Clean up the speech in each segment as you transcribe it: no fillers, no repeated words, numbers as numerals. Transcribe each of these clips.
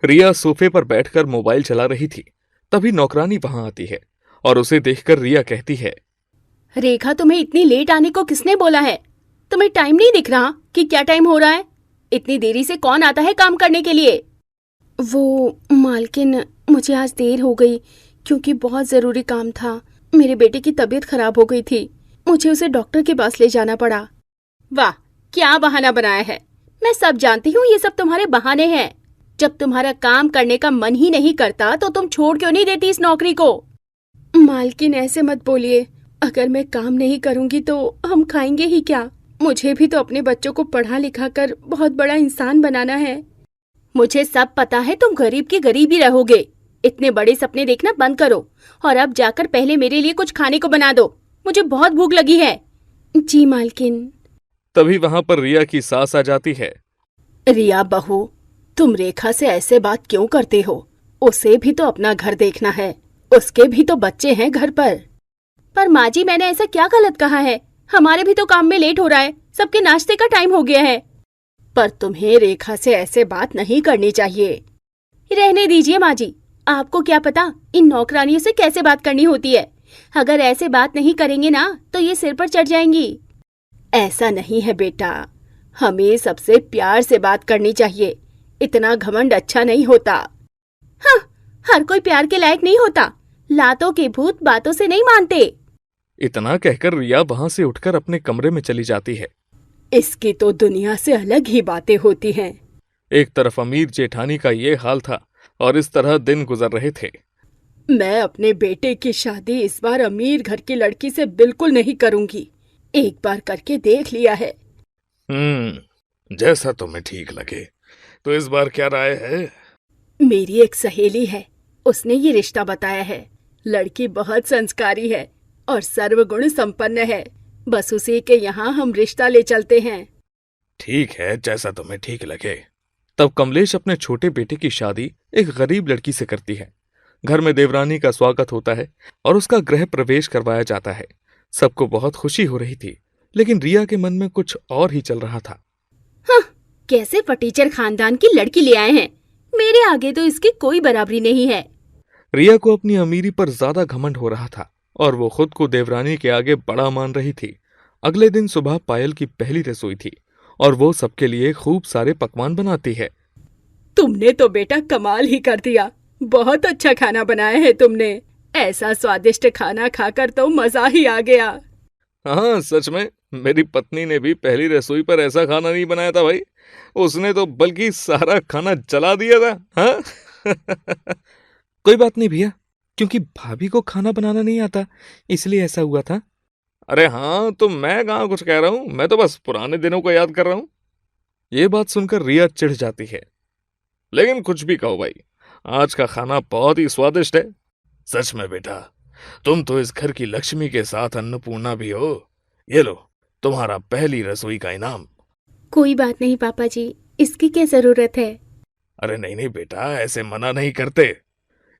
रिया सोफे पर बैठकर मोबाइल चला रही थी। तभी नौकरानी वहां आती है और उसे देखकर रिया कहती है, रेखा, तुम्हें इतनी लेट आने को किसने बोला है? तुम्हें टाइम नहीं दिख रहा कि क्या टाइम हो रहा है? इतनी देरी से कौन आता है काम करने के लिए? वो मालकिन, मुझे आज देर हो गई क्योंकि बहुत जरूरी काम था। मेरे बेटे की तबीयत खराब हो गई थी, मुझे उसे डॉक्टर के पास ले जाना पड़ा। वाह, क्या बहाना बनाया है। मैं सब जानती हूँ ये सब तुम्हारे बहाने हैं। जब तुम्हारा काम करने का मन ही नहीं करता तो तुम छोड़ क्यों नहीं देती इस नौकरी को? मालकिन, ऐसे मत बोलिए। अगर मैं काम नहीं करूंगी तो हम खाएंगे ही क्या? मुझे भी तो अपने बच्चों को पढ़ा लिखा कर बहुत बड़ा इंसान बनाना है। मुझे सब पता है, तुम गरीब की गरीब ही रहोगे। इतने बड़े सपने देखना बंद करो और अब जाकर पहले मेरे लिए कुछ खाने को बना दो। मुझे बहुत भूख लगी है। जी मालकिन। तभी वहां पर रिया की सास आ जाती है। रिया बहू, तुम रेखा से ऐसे बात क्यों करते हो? उसे भी तो अपना घर देखना है, उसके भी तो बच्चे हैं घर पर माँ जी, मैंने ऐसा क्या गलत कहा है? हमारे भी तो काम में लेट हो रहा है, सबके नाश्ते का टाइम हो गया है। पर तुम्हें रेखा से ऐसे बात नहीं करनी चाहिए। रहने दीजिए माँ जी, आपको क्या पता इन नौकरानियों से कैसे बात करनी होती है। अगर ऐसे बात नहीं करेंगे ना तो ये सिर पर चढ़ जाएंगी। ऐसा नहीं है बेटा, हमें सबसे प्यार से बात करनी चाहिए। इतना घमंड अच्छा नहीं होता। हाँ, हर कोई प्यार के लायक नहीं होता। लातों के भूत बातों से नहीं मानते। इतना कहकर रिया वहां से उठकर अपने कमरे में चली जाती है। इसकी तो दुनिया से अलग ही बातें होती हैं। एक तरफ अमीर जेठानी का ये हाल था और इस तरह दिन गुजर रहे थे। मैं अपने बेटे की शादी इस बार अमीर घर की लड़की से बिल्कुल नहीं करूंगी। एक बार करके देख लिया है। जैसा तुम्हें ठीक लगे। तो इस बार क्या राय है? मेरी एक सहेली है, उसने ये रिश्ता बताया है। लड़की बहुत संस्कारी है और सर्वगुण संपन्न है। बस उसी के यहाँ हम रिश्ता ले चलते हैं। ठीक है, जैसा तुम्हें ठीक लगे। तब कमलेश अपने छोटे बेटे की शादी एक गरीब लड़की से करती है। घर में देवरानी का स्वागत होता है और उसका गृह प्रवेश करवाया जाता है। सबको बहुत खुशी हो रही थी, लेकिन रिया के मन में कुछ और ही चल रहा था। हाँ, कैसे फटीचर खानदान की लड़की ले आए हैं। मेरे आगे तो इसकी कोई बराबरी नहीं है। रिया को अपनी अमीरी पर ज्यादा घमंड हो रहा था और वो खुद को देवरानी के आगे बड़ा मान रही थी। अगले दिन सुबह पायल की पहली रसोई थी और वो सबके लिए खूब सारे पकवान बनाती है। तुमने तो बेटा कमाल ही कर दिया। बहुत अच्छा खाना बनाया है तुमने। ऐसा स्वादिष्ट खाना खाकर तो मजा ही आ गया। हाँ, सच में मेरी पत्नी ने भी पहली रसोई पर ऐसा खाना नहीं बनाया था भाई। उसने तो बल्कि सारा खाना जला दिया था। हाँ। कोई बात नहीं भैया, क्योंकि भाभी को खाना बनाना नहीं आता इसलिए ऐसा हुआ था। अरे हाँ, तो मैं कहाँ कुछ कह रहा हूँ, मैं तो बस पुराने दिनों को याद कर रहा हूँ। ये बात सुनकर रिया चिढ़ जाती है। लेकिन कुछ भी कहो भाई, आज का खाना बहुत ही स्वादिष्ट है। सच में बेटा, तुम तो इस घर की लक्ष्मी के साथ अन्नपूर्णा भी हो। ये लो, तुम्हारा पहली रसोई का इनाम। कोई बात नहीं पापा जी, इसकी क्या जरूरत है? अरे नहीं नहीं बेटा, ऐसे मना नहीं करते।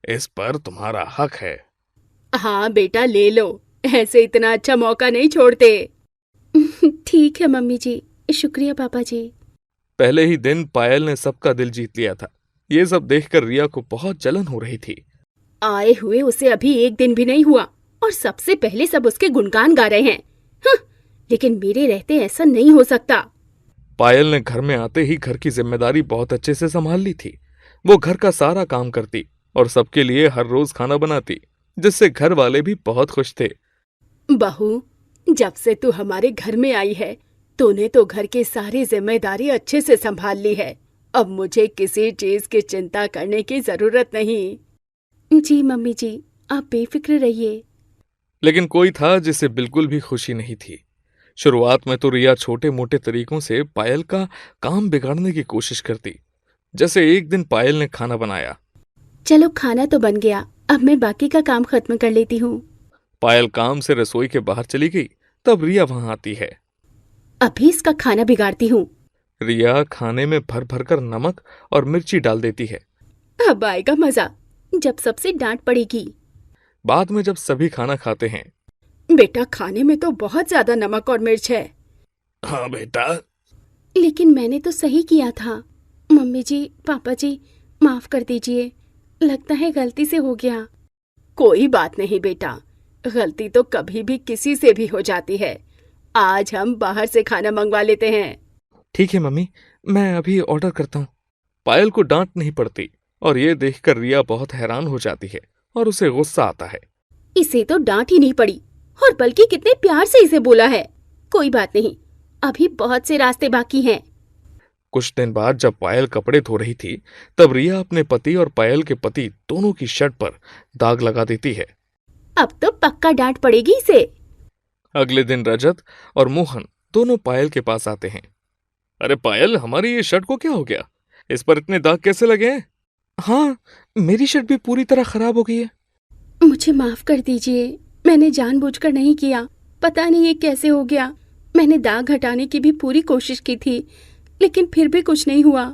इस पर तुम्हारा हक है। हाँ बेटा, ले लो। ऐसे इतना अच्छा मौका नहीं छोड़ते। ठीक है मम्मी जी, शुक्रिया पापा जी। पहले ही दिन पायल ने सबका दिल जीत लिया था। ये सब देखकर रिया को बहुत जलन हो रही थी। आए हुए उसे अभी एक दिन भी नहीं हुआ और सबसे पहले सब उसके गुणगान गा रहे हैं। हाँ, लेकिन मेरे रहते ऐसा नहीं हो सकता। पायल ने घर में आते ही घर की जिम्मेदारी बहुत अच्छे से संभाल ली थी। वो घर का सारा काम करती और सबके लिए हर रोज खाना बनाती, जिससे घर वाले भी बहुत खुश थे। बहू, जब से तू हमारे घर में आई है, तूने तो घर की सारी जिम्मेदारी अच्छे से संभाल ली है। अब मुझे किसी चीज की चिंता करने की जरूरत नहीं। जी मम्मी जी, आप बेफिक्र रहिए। लेकिन कोई था जिसे बिल्कुल भी खुशी नहीं थी। शुरुआत में तो रिया छोटे मोटे तरीकों से पायल का काम बिगाड़ने की कोशिश करती। जैसे एक दिन पायल ने खाना बनाया। चलो, खाना तो बन गया, अब मैं बाकी का काम खत्म कर लेती हूँ। पायल काम से रसोई के बाहर चली गई, तब रिया वहां आती है। अभी इसका खाना बिगाड़ती हूँ। रिया खाने में भर भर कर नमक और मिर्ची डाल देती है। अब आएगा मजा, जब सबसे डांट पड़ेगी। बाद में जब सभी खाना खाते हैं। बेटा, खाने में तो बहुत ज्यादा नमक और मिर्च है। हाँ बेटा। लेकिन मैंने तो सही किया था। मम्मी जी, पापा जी, माफ कर दीजिए, लगता है गलती से हो गया। कोई बात नहीं बेटा, गलती तो कभी भी किसी से भी हो जाती है। आज हम बाहर से खाना मंगवा लेते हैं। ठीक है मम्मी, मैं अभी ऑर्डर करता हूँ। पायल को डांट नहीं पड़ती और ये देखकर रिया बहुत हैरान हो जाती है और उसे गुस्सा आता है। इसे तो डांट ही नहीं पड़ी और बल्कि कितने प्यार से इसे बोला है। कोई बात नहीं, अभी बहुत से रास्ते बाकी हैं। कुछ दिन बाद जब पायल कपड़े धो रही थी, तब रिया अपने पति और पायल के पति दोनों की शर्ट पर दाग लगा देती है। अब तो पक्का डांट पड़ेगी इसे। अगले दिन रजत और मोहन दोनों पायल के पास आते हैं। अरे पायल, हमारी ये शर्ट को क्या हो गया? इस पर इतने दाग कैसे लगे हैं? हाँ, मेरी शर्ट भी पूरी तरह खराब हो गई है। मुझे माफ कर दीजिए, मैंने जानबूझकर नहीं किया। पता नहीं ये कैसे हो गया। मैंने दाग हटाने की भी पूरी कोशिश की थी, लेकिन फिर भी कुछ नहीं हुआ।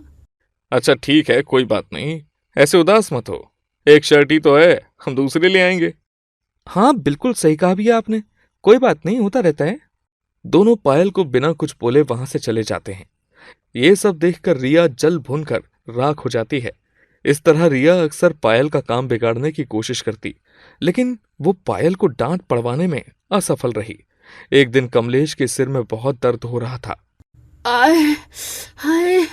अच्छा ठीक है, कोई बात नहीं, ऐसे उदास मत हो। एक शर्ट ही तो है, हम दूसरे ले आएंगे। हाँ, बिल्कुल सही कहा भैया आपने, कोई बात नहीं, होता रहता है। दोनों पायल को बिना कुछ बोले वहां से चले जाते हैं। ये सब देखकर रिया जल भूनकर राख हो जाती है। इस तरह रिया अक्सर पायल का काम बिगाड़ने की कोशिश करती, लेकिन वो पायल को डांट पड़वाने में असफल रही। एक दिन कमलेश के सिर में बहुत दर्द हो रहा था। आय हाय,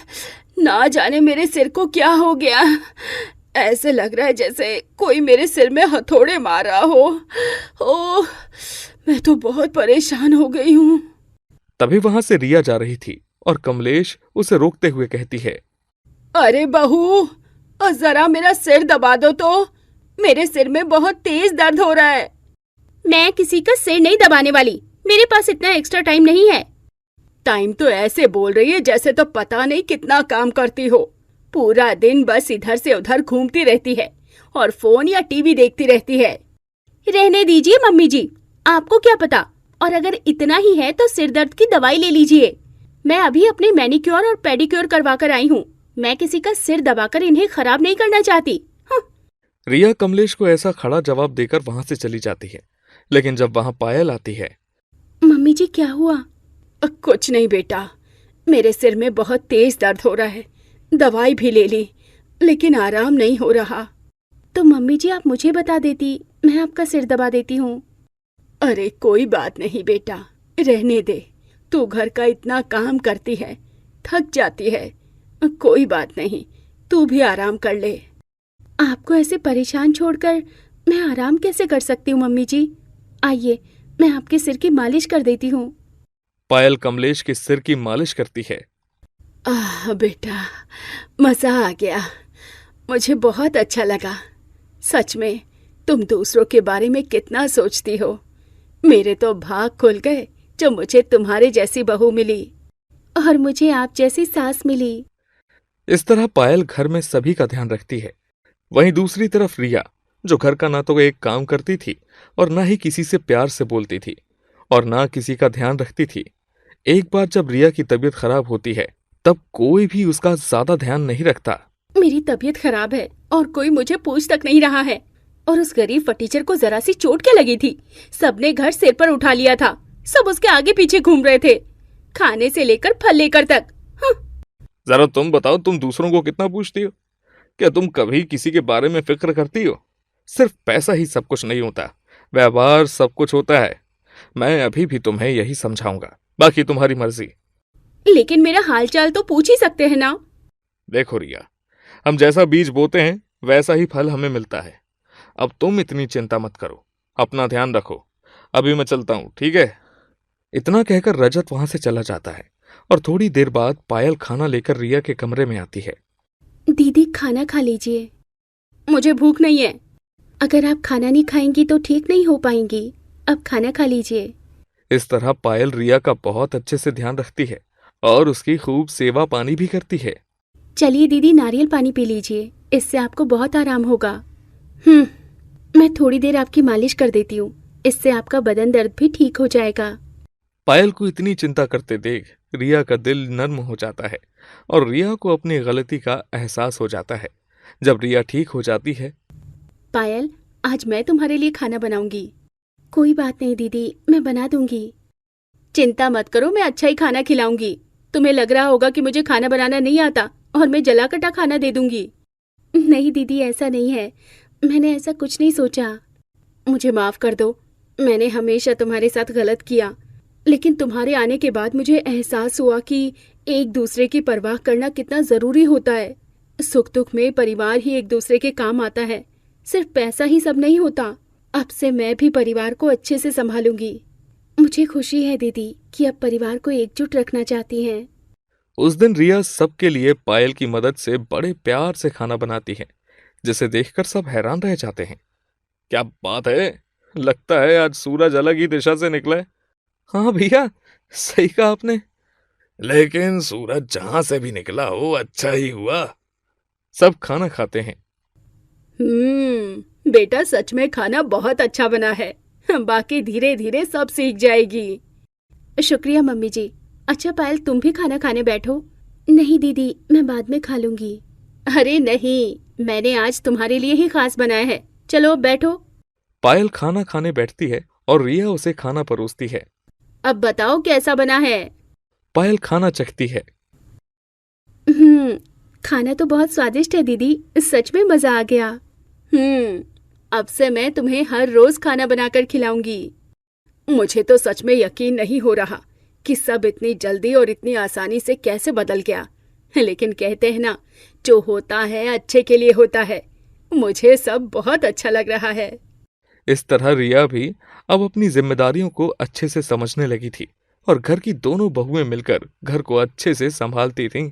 ना जाने मेरे सिर को क्या हो गया। ऐसे लग रहा है जैसे कोई मेरे सिर में हथौड़े मार रहा हो। ओह, मैं तो बहुत परेशान हो गई हूँ। तभी वहां से रिया जा रही थी और कमलेश उसे रोकते हुए कहती है, अरे बहू, जरा मेरा सिर दबा दो तो, मेरे सिर में बहुत तेज दर्द हो रहा है। मैं किसी का सिर नहीं दबाने वाली, मेरे पास इतना एक्स्ट्रा टाइम नहीं है। टाइम तो ऐसे बोल रही है जैसे तो पता नहीं कितना काम करती हो। पूरा दिन बस इधर से उधर घूमती रहती है और फोन या टीवी देखती रहती है। रहने दीजिए मम्मी जी, आपको क्या पता। और अगर इतना ही है तो सिर दर्द की दवाई ले लीजिए। मैं अभी अपने मैनिक्योर और पेडिक्योर करवा कर आई हूँ। मैं किसी का सिर दबाकर इन्हें खराब नहीं करना चाहती। रिया कमलेश को ऐसा खड़ा जवाब देकर वहां से चली जाती है। लेकिन जब वहां पायल आती है, मम्मी जी क्या हुआ? कुछ नहीं बेटा, मेरे सिर में बहुत तेज दर्द हो रहा है। दवाई भी ले ली, लेकिन आराम नहीं हो रहा। तो मम्मी जी आप मुझे बता देती, मैं आपका सिर दबा देती हूँ। अरे कोई बात नहीं बेटा, रहने दे। तू घर का इतना काम करती है, थक जाती है। कोई बात नहीं, तू भी आराम कर ले। आपको ऐसे परेशान छोड़कर मैं आराम कैसे कर सकती हूँ मम्मी जी? आइए, मैं आपके सिर की मालिश कर देती हूँ। पायल कमलेश के सिर की मालिश करती है। आह बेटा, मजा आ गया। मुझे बहुत अच्छा लगा। सच में तुम दूसरों के बारे में कितना सोचती हो। मेरे तो भाग खुल गए जो मुझे तुम्हारे जैसी बहू मिली और मुझे आप जैसी सास मिली। इस तरह पायल घर में सभी का ध्यान रखती है। वहीं दूसरी तरफ रिया, जो घर का ना तो एक काम करती थी और ना ही किसी से प्यार से बोलती थी और ना किसी का ध्यान रखती थी। एक बार जब रिया की तबीयत खराब होती है, तब कोई भी उसका ज्यादा ध्यान नहीं रखता। मेरी तबीयत खराब है और कोई मुझे पूछ तक नहीं रहा है। और उस गरीब फटीचर को जरा सी चोट क्या लगी थी? सबने घर सिर पर उठा लिया था। सब उसके आगे पीछे घूम रहे थे, खाने से लेकर फल लेकर तक। जरा तुम बताओ, तुम दूसरों को कितना पूछती हो? क्या तुम कभी किसी के बारे में फिक्र करती हो? सिर्फ पैसा ही सब कुछ नहीं होता, व्यवहार सब कुछ होता है। मैं अभी भी तुम्हें यही समझाऊंगा, बाकी तुम्हारी मर्जी। लेकिन मेरा हालचाल तो पूछ ही सकते हैं ना। देखो रिया, हम जैसा बीज बोते हैं वैसा ही फल हमें मिलता है। अब तुम इतनी चिंता मत करो, अपना ध्यान रखो। अभी मैं चलता हूँ, ठीक है? इतना कहकर रजत वहां से चला जाता है और थोड़ी देर बाद पायल खाना लेकर रिया के कमरे में आती है। दीदी खाना खा लीजिए। मुझे भूख नहीं है। अगर आप खाना नहीं खाएंगी तो ठीक नहीं हो पाएंगी। अब खाना खा लीजिए। इस तरह पायल रिया का बहुत अच्छे से ध्यान रखती है और उसकी खूब सेवा पानी भी करती है। चलिए दीदी, नारियल पानी पी लीजिए, इससे आपको बहुत आराम होगा। मैं थोड़ी देर आपकी मालिश कर देती हूँ, इससे आपका बदन दर्द भी ठीक हो जाएगा। पायल को इतनी चिंता करते देख रिया का दिल नर्म हो जाता है और रिया को अपनी गलती का एहसास हो जाता है। जब रिया ठीक हो जाती है, पायल, आज मैं तुम्हारे लिए खाना बनाऊंगी। कोई बात नहीं दीदी, मैं बना दूंगी। चिंता मत करो, मैं अच्छा ही खाना खिलाऊंगी। तुम्हें लग रहा होगा कि मुझे खाना बनाना नहीं आता और मैं जला कटा खाना दे दूंगी। नहीं दीदी, ऐसा नहीं है। मैंने ऐसा कुछ नहीं सोचा। मुझे माफ कर दो। मैंने हमेशा तुम्हारे साथ गलत किया, लेकिन तुम्हारे आने के बाद मुझे एहसास हुआ कि एक दूसरे की परवाह करना कितना जरूरी होता है। सुख दुख में परिवार ही एक दूसरे के काम आता है। सिर्फ पैसा ही सब नहीं होता। अब से मैं भी परिवार को अच्छे से संभालूंगी। मुझे खुशी है दीदी कि अब परिवार को एकजुट रखना चाहती हैं। उस दिन रिया सबके लिए पायल की मदद से बड़े प्यार से खाना बनाती है, जिसे देखकर सब हैरान रह जाते हैं। क्या बात है, लगता है आज सूरज अलग ही दिशा से निकला है। हाँ भैया, सही कहा आपने। लेकिन सूरज जहां से भी निकला हो, अच्छा ही हुआ। सब खाना खाते हैं। बेटा सच में खाना बहुत अच्छा बना है। बाकी धीरे धीरे सब सीख जाएगी। शुक्रिया मम्मी जी। अच्छा पायल, तुम भी खाना खाने बैठो। नहीं दीदी, मैं बाद में खा लूंगी। अरे नहीं, मैंने आज तुम्हारे लिए ही खास बनाया है। चलो अब बैठो। पायल खाना खाने बैठती है और रिया उसे खाना परोसती है। अब बताओ कैसा बना है। पायल खाना चखती है। खाना तो बहुत स्वादिष्ट है दीदी, सच में मजा आ गया। अब से मैं तुम्हें हर रोज खाना बनाकर खिलाऊंगी। मुझे तो सच में यकीन नहीं हो रहा कि सब इतनी जल्दी और इतनी आसानी से कैसे बदल गया। लेकिन कहते हैं ना, जो होता है अच्छे के लिए होता है। मुझे सब बहुत अच्छा लग रहा है। इस तरह रिया भी अब अपनी जिम्मेदारियों को अच्छे से समझने लगी थी और घर की दोनों बहुएं मिलकर घर को अच्छे से संभालती थीं।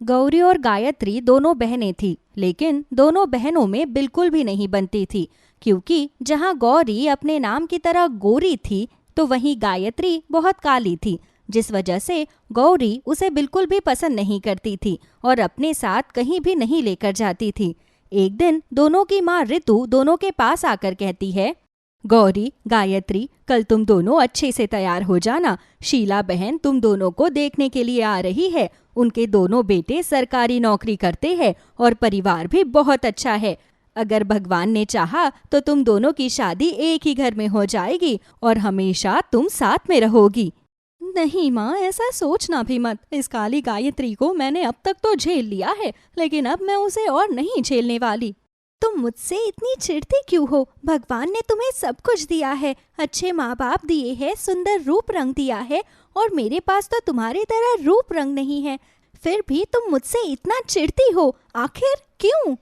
गौरी और गायत्री दोनों बहनें थीं, लेकिन दोनों बहनों में बिल्कुल भी नहीं बनती थी, क्योंकि जहां गौरी अपने नाम की तरह गोरी थी, तो वहीं गायत्री बहुत काली थी, जिस वजह से गौरी उसे बिल्कुल भी पसंद नहीं करती थी और अपने साथ कहीं भी नहीं लेकर जाती थी। एक दिन दोनों की माँ ऋतु दोनों के पास आकर कहती है, गौरी, गायत्री, कल तुम दोनों अच्छे से तैयार हो जाना। शीला बहन तुम दोनों को देखने के लिए आ रही है। उनके दोनों बेटे सरकारी नौकरी करते हैं और परिवार भी बहुत अच्छा है। अगर भगवान ने चाहा तो तुम दोनों की शादी एक ही घर में हो जाएगी और हमेशा तुम साथ में रहोगी। नहीं माँ, ऐसा सोचना भी मत। इस काली गायत्री को मैंने अब तक तो झेल लिया है, लेकिन अब मैं उसे और नहीं झेलने वाली। तुम मुझसे इतनी चिढ़ती क्यों हो? भगवान ने तुम्हें सब कुछ दिया है, अच्छे माँ बाप दिए हैं, सुंदर रूप रंग दिया है, और मेरे पास तो तुम्हारी तरह रूप रंग नहीं है। फिर भी तुम मुझसे इतना चिढ़ती हो, आखिर क्यों?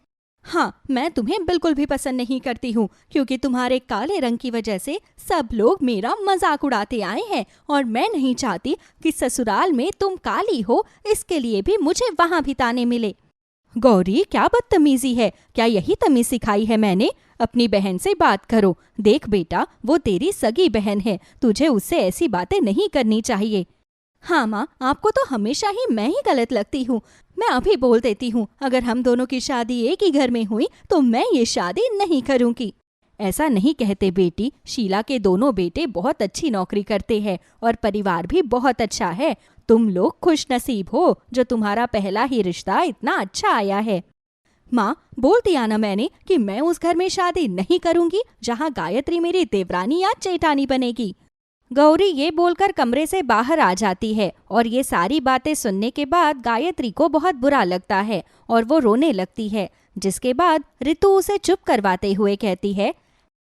हाँ, मैं तुम्हें बिल्कुल भी पसंद नहीं करती हूँ, क्योंकि तुम्हारे काले रंग की वजह से सब लोग मेरा मजाक उड़ाते आए हैं और मैं नहीं चाहती कि ससुराल में तुम काली हो, इसके लिए भी मुझे वहाँ भी ताने मिले। गौरी, क्या बदतमीजी है? क्या यही तमीज सिखाई है मैंने? अपनी बहन से बात करो। देख बेटा, वो तेरी सगी बहन है, तुझे उससे ऐसी बातें नहीं करनी चाहिए। हाँ माँ, आपको तो हमेशा ही मैं ही गलत लगती हूँ। मैं अभी बोल देती हूँ, अगर हम दोनों की शादी एक ही घर में हुई तो मैं ये शादी नहीं करूँगी। ऐसा नहीं कहते बेटी, शीला के दोनों बेटे बहुत अच्छी नौकरी करते हैं और परिवार भी बहुत अच्छा है। तुम लोग खुश नसीब हो जो तुम्हारा पहला ही रिश्ता इतना अच्छा आया है। माँ, बोल दिया ना मैंने कि मैं उस घर में शादी नहीं करूँगी जहाँ गायत्री मेरी देवरानी या जेठानी बनेगी। गौरी ये बोलकर कमरे से बाहर आ जाती है और ये सारी बातें सुनने के बाद गायत्री को बहुत बुरा लगता है और वो रोने लगती है, जिसके बाद ऋतु उसे चुप करवाते हुए कहती है,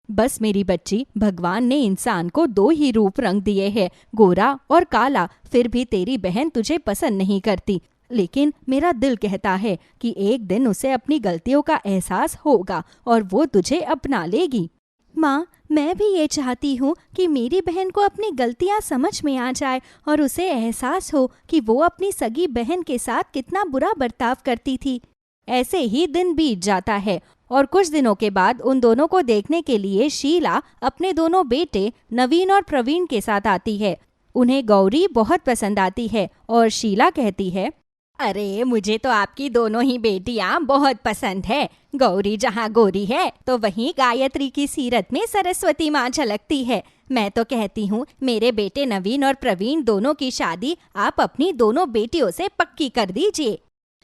बस मेरी बच्ची, भगवान ने इंसान को दो ही रूप रंग दिए हैं, गोरा और काला। फिर भी तेरी बहन तुझे पसंद नहीं करती, लेकिन मेरा दिल कहता है कि एक दिन उसे अपनी गलतियों का एहसास होगा और वो तुझे अपना लेगी। माँ, मैं भी ये चाहती हूँ कि मेरी बहन को अपनी गलतियाँ समझ में आ जाए और उसे एहसास हो कि वो अपनी सगी बहन के साथ कितना बुरा बर्ताव करती थी। ऐसे ही दिन बीत जाता है और कुछ दिनों के बाद उन दोनों को देखने के लिए शीला अपने दोनों बेटे नवीन और प्रवीण के साथ आती है। उन्हें गौरी बहुत पसंद आती है और शीला कहती है, अरे मुझे तो आपकी दोनों ही बेटियां बहुत पसंद है। गौरी जहाँ गोरी है तो वहीं गायत्री की सीरत में सरस्वती माँ झलकती है। मैं तो कहती हूँ मेरे बेटे नवीन और प्रवीण दोनों की शादी आप अपनी दोनों बेटियों से पक्की कर दीजिए।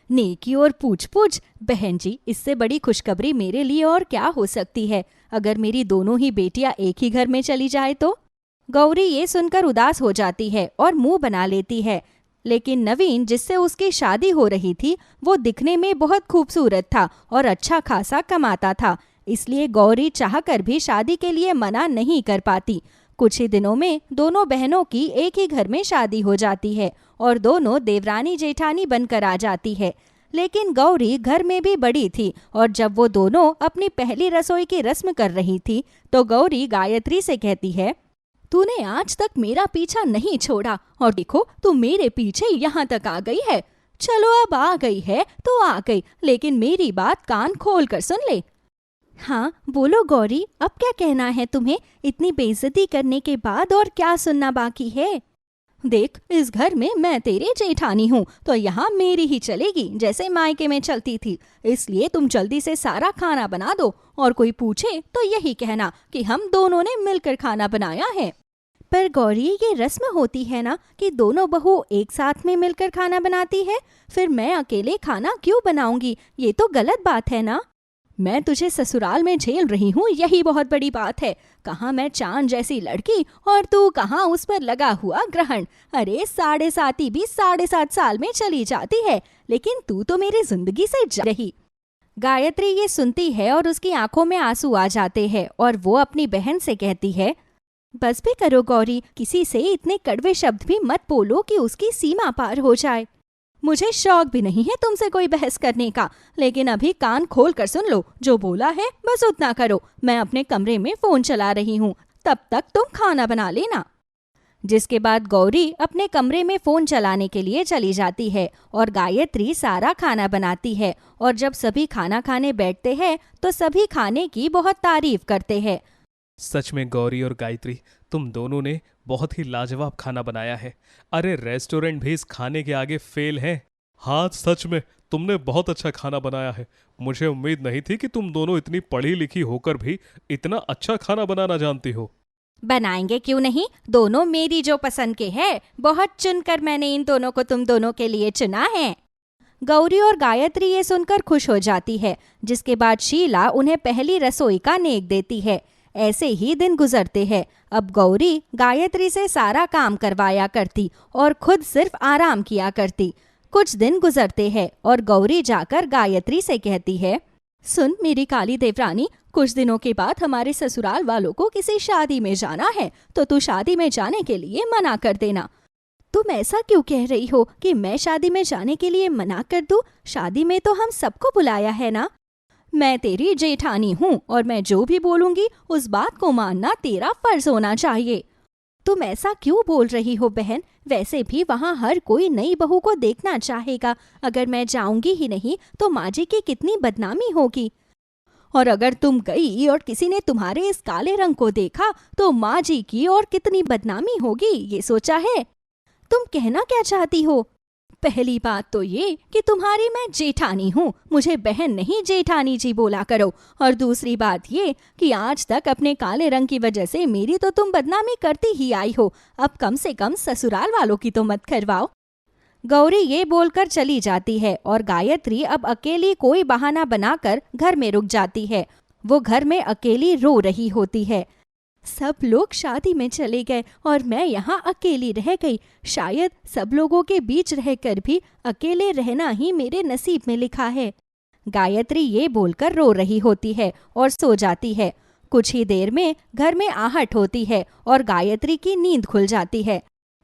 नेकी और पूछ पूछ। बहन जी, इससे बड़ी खुशखबरी मेरे लिए और क्या हो सकती है? अगर मेरी दोनों ही बेटियां एक ही घर में चली जाए तो? गौरी ये सुनकर उदास हो जाती है और मुंह बना लेती है। लेकिन नवीन जिससे उसकी शादी हो रही थी वो दिखने में बहुत खूबसूरत था और अच्छा खासा कमाता था, इसलिए गौरी चाहकर भी शादी के लिए मना नहीं कर पाती। कुछ ही दिनों में दोनों बहनों की एक ही घर में शादी हो जाती है और दोनों देवरानी जेठानी बनकर आ जाती है। लेकिन गौरी घर में भी बड़ी थी और जब वो दोनों अपनी पहली रसोई की रस्म कर रही थी तो गौरी गायत्री से कहती है, तूने आज तक मेरा पीछा नहीं छोड़ा और देखो तू मेरे पीछे यहाँ तक आ गई है। चलो अब आ गई है तो आ गई, लेकिन मेरी बात कान खोल कर सुन ले। हाँ बोलो गौरी, अब क्या कहना है तुम्हें? इतनी बेइज्जती करने के बाद और क्या सुनना बाकी है? देख, इस घर में मैं तेरी जेठानी हूँ तो यहाँ मेरी ही चलेगी जैसे मायके में चलती थी, इसलिए तुम जल्दी से सारा खाना बना दो और कोई पूछे तो यही कहना कि हम दोनों ने मिलकर खाना बनाया है। पर गौरी, ये रस्म होती है ना कि दोनों बहू एक साथ में मिलकर खाना बनाती है, फिर मैं अकेले खाना क्यों बनाऊंगी? ये तो गलत बात है ना। मैं तुझे ससुराल में झेल रही हूँ, यही बहुत बड़ी बात है। कहाँ मैं चांद जैसी लड़की और तू कहाँ उस पर लगा हुआ ग्रहण। अरे 7.5 भी 7.5 साल में चली जाती है, लेकिन तू तो मेरी जिंदगी से जा रही। गायत्री ये सुनती है और उसकी आंखों में आंसू आ जाते हैं और वो अपनी बहन से कहती है, बस भी करो गौरी, किसी से इतने कड़वे शब्द भी मत बोलो कि उसकी सीमा पार हो जाए। मुझे शौक भी नहीं है तुमसे कोई बहस करने का, लेकिन अभी कान खोल कर सुन लो, जो बोला है बस उतना करो। मैं अपने कमरे में फोन चला रही हूँ, तब तक तुम खाना बना लेना। जिसके बाद गौरी अपने कमरे में फोन चलाने के लिए चली जाती है और गायत्री सारा खाना बनाती है। और जब सभी खाना खाने बैठते हैं तो सभी खाने की बहुत तारीफ करते हैं। सच में गौरी और गायत्री, तुम दोनों ने बहुत ही लाजवाब खाना बनाया है। अरे रेस्टोरेंट भी इस खाने के आगे फेल है। हाँ सच में तुमने बहुत अच्छा खाना बनाया है। मुझे उम्मीद नहीं थी कि तुम दोनों इतनी पढ़ी लिखी होकर भी इतना अच्छा खाना बनाना जानती हो। बनाएंगे क्यों नहीं, दोनों मेरी जो पसंद के हैं। बहुत चुनकर मैंने इन दोनों को तुम दोनों के लिए चुना है। गौरी और गायत्री ये सुनकर खुश हो जाती है। जिसके बाद शीला उन्हें पहली रसोई का नेक देती है। ऐसे ही दिन गुजरते हैं। अब गौरी गायत्री से सारा काम करवाया करती और खुद सिर्फ आराम किया करती। कुछ दिन गुजरते हैं और गौरी जाकर गायत्री से कहती है, सुन मेरी काली देवरानी, कुछ दिनों के बाद हमारे ससुराल वालों को किसी शादी में जाना है, तो तू शादी में जाने के लिए मना कर देना। तुम ऐसा क्यों कह रही हो कि मैं शादी में जाने के लिए मना कर दूं? शादी में तो हम सबको बुलाया है ना। मैं तेरी जेठानी हूँ और मैं जो भी बोलूंगी उस बात को मानना तेरा फर्ज होना चाहिए। तुम ऐसा क्यों बोल रही हो बहन? वैसे भी वहाँ हर कोई नई बहू को देखना चाहेगा। अगर मैं जाऊंगी ही नहीं तो माँ जी की कितनी बदनामी होगी। और अगर तुम गई और किसी ने तुम्हारे इस काले रंग को देखा तो माँ जी की और कितनी बदनामी होगी, ये सोचा है? तुम कहना क्या चाहती हो? पहली बात तो ये कि तुम्हारी मैं जेठानी हूँ, मुझे बहन नहीं जेठानी जी बोला करो। और दूसरी बात ये कि आज तक अपने काले रंग की वजह से मेरी तो तुम बदनामी करती ही आई हो। अब कम से कम ससुराल वालों की तो मत करवाओ। गौरी ये बोलकर चली जाती है और गायत्री अब अकेली कोई बहाना बनाकर घर में रुक जाती है। वो घर में अकेली रो रही होती है। सब लोग शादी में चले गए और मैं यहाँ अकेली रह गई। शायद सब लोगों के बीच रहकर भी अकेले रहना ही मेरे नसीब में लिखा है। गायत्री ये बोलकर रो रही होती है और सो जाती है। कुछ ही देर में घर में आहट होती है और गायत्री की नींद खुल जाती है।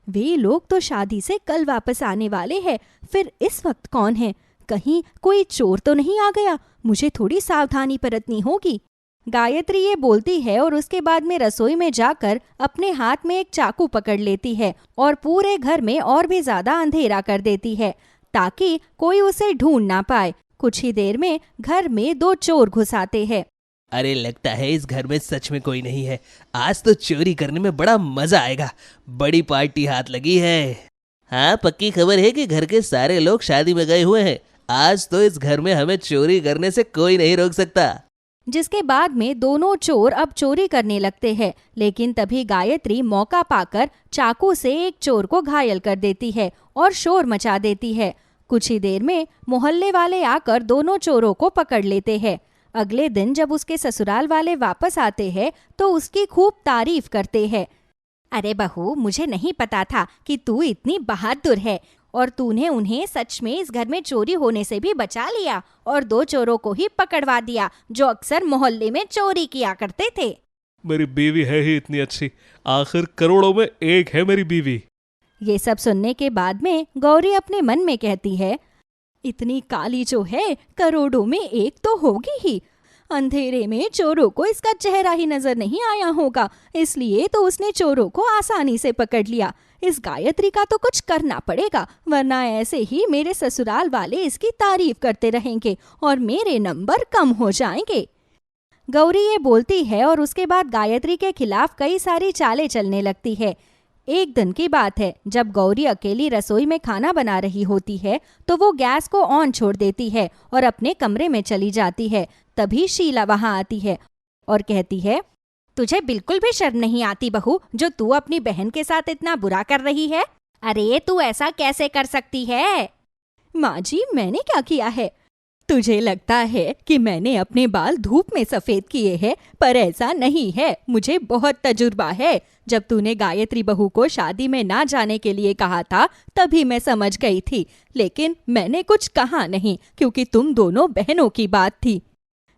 वे लोग तो शादी से कल वापस आने वाले हैं, फिर इस वक्त कौन है? कहीं कोई चोर तो नहीं आ गया? मुझे थोड़ी सावधानी बरतनी होगी। गायत्री ये बोलती है और उसके बाद में रसोई में जाकर अपने हाथ में एक चाकू पकड़ लेती है और पूरे घर में और भी ज्यादा अंधेरा कर देती है ताकि कोई उसे ढूंढ ना पाए। कुछ ही देर में घर में 2 चोर घुस आते हैं। अरे लगता है इस घर में सच में कोई नहीं है। आज तो चोरी करने में बड़ा मजा आएगा। बड़ी पार्टी हाथ लगी है। हाँ, पक्की खबर है कि घर के सारे लोग शादी में गए हुए हैं। आज तो इस घर में हमें चोरी करने से कोई नहीं रोक सकता। जिसके बाद में दोनों चोर अब चोरी करने लगते हैं, लेकिन तभी गायत्री मौका पाकर चाकू से एक चोर को घायल कर देती है और शोर मचा देती है। कुछ ही देर में मोहल्ले वाले आकर दोनों चोरों को पकड़ लेते हैं। अगले दिन जब उसके ससुराल वाले वापस आते हैं तो उसकी खूब तारीफ करते हैं। अरे बहू, मुझे नहीं पता था कि तू इतनी बहादुर है। और तूने उन्हें सच में इस घर में चोरी होने से भी बचा लिया और 2 चोरों को ही पकड़वा दिया जो अक्सर मोहल्ले में चोरी किया करते थे। मेरी बीवी है ही इतनी अच्छी, आखिर करोड़ों में एक है मेरी बीवी। ये सब सुनने के बाद में गौरी अपने मन में कहती है, इतनी काली जो है करोड़ों में एक तो होगी ही। अंधेरे में चोरों को इसका चेहरा ही नजर नहीं आया होगा, इसलिए तो उसने चोरों को आसानी से पकड़ लिया। इस गायत्री का तो कुछ करना पड़ेगा, वरना ऐसे ही मेरे ससुराल वाले इसकी तारीफ करते रहेंगे और मेरे नंबर कम हो जाएंगे। गौरी ये बोलती है और उसके बाद गायत्री के खिलाफ कई सारी चालें चलने लगती है। एक दिन की बात है, जब गौरी अकेली रसोई में खाना बना रही होती है तो वो गैस को ऑन छोड़ देती है और अपने कमरे में चली जाती है। तभी शीला वहां आती है और कहती है, तुझे बिल्कुल भी शर्म नहीं आती बहू, जो तू अपनी बहन के साथ इतना बुरा कर रही है? अरे तू ऐसा कैसे कर सकती है? माँ जी, मैंने क्या किया है? तुझे लगता है कि मैंने अपने बाल धूप में सफेद किए हैं, पर ऐसा नहीं है। मुझे बहुत तजुर्बा है। जब तूने गायत्री बहू को शादी में ना जाने के लिए कहा था तभी मैं समझ गई थी, लेकिन मैंने कुछ कहा नहीं क्योंकि तुम दोनों बहनों की बात थी।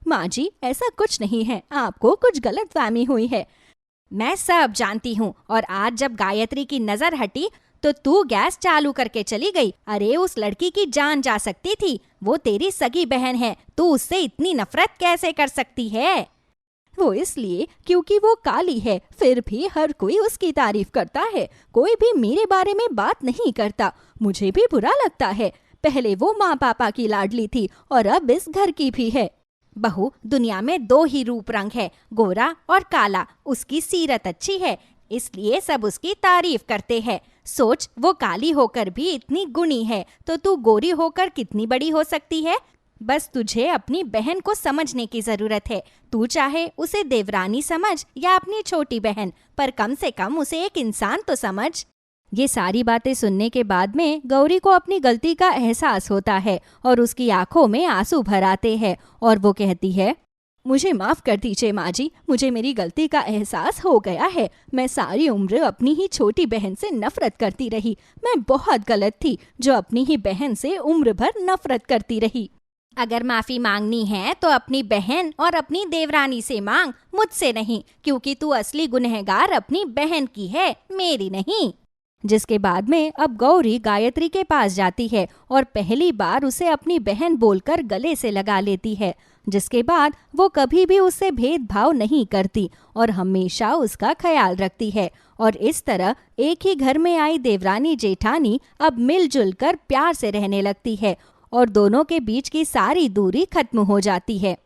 माँ जी, ऐसा कुछ नहीं है, आपको कुछ गलतफहमी हुई है। मैं सब जानती हूँ, और आज जब गायत्री की नजर हटी तो तू गैस चालू करके चली गई। अरे उस लड़की की जान जा सकती थी, वो तेरी सगी बहन है, तू उससे इतनी नफरत कैसे कर सकती है? वो इसलिए क्योंकि वो काली है, फिर भी हर कोई उसकी तारीफ करता है। कोई भी मेरे बारे में बात नहीं करता, मुझे भी बुरा लगता है। पहले वो माँ पापा की लाडली थी और अब इस घर की भी है। बहू, दुनिया में 2 ही रूप रंग है, गोरा और काला। उसकी सीरत अच्छी है, इसलिए सब उसकी तारीफ करते हैं। सोच, वो काली होकर भी इतनी गुणी है, तो तू गोरी होकर कितनी बड़ी हो सकती है? बस तुझे अपनी बहन को समझने की जरूरत है। तू चाहे उसे देवरानी समझ या अपनी छोटी बहन, पर कम से कम उसे एक इंसान तो समझ। ये सारी बातें सुनने के बाद में गौरी को अपनी गलती का एहसास होता है और उसकी आंखों में आंसू भर आते हैं और वो कहती है, मुझे माफ कर दीजिए माँ जी, मुझे मेरी गलती का एहसास हो गया है। मैं सारी उम्र अपनी ही छोटी बहन से नफरत करती रही। मैं बहुत गलत थी जो अपनी ही बहन से उम्र भर नफरत करती रही। अगर माफी मांगनी है तो अपनी बहन और अपनी देवरानी से मांग, मुझसे नहीं, क्योंकि तू असली गुनहगार अपनी बहन की है, मेरी नहीं। जिसके बाद में अब गौरी गायत्री के पास जाती है और पहली बार उसे अपनी बहन बोलकर गले से लगा लेती है। जिसके बाद वो कभी भी उससे भेदभाव नहीं करती और हमेशा उसका ख्याल रखती है। और इस तरह एक ही घर में आई देवरानी जेठानी अब मिलजुल कर प्यार से रहने लगती है और दोनों के बीच की सारी दूरी खत्म हो जाती है।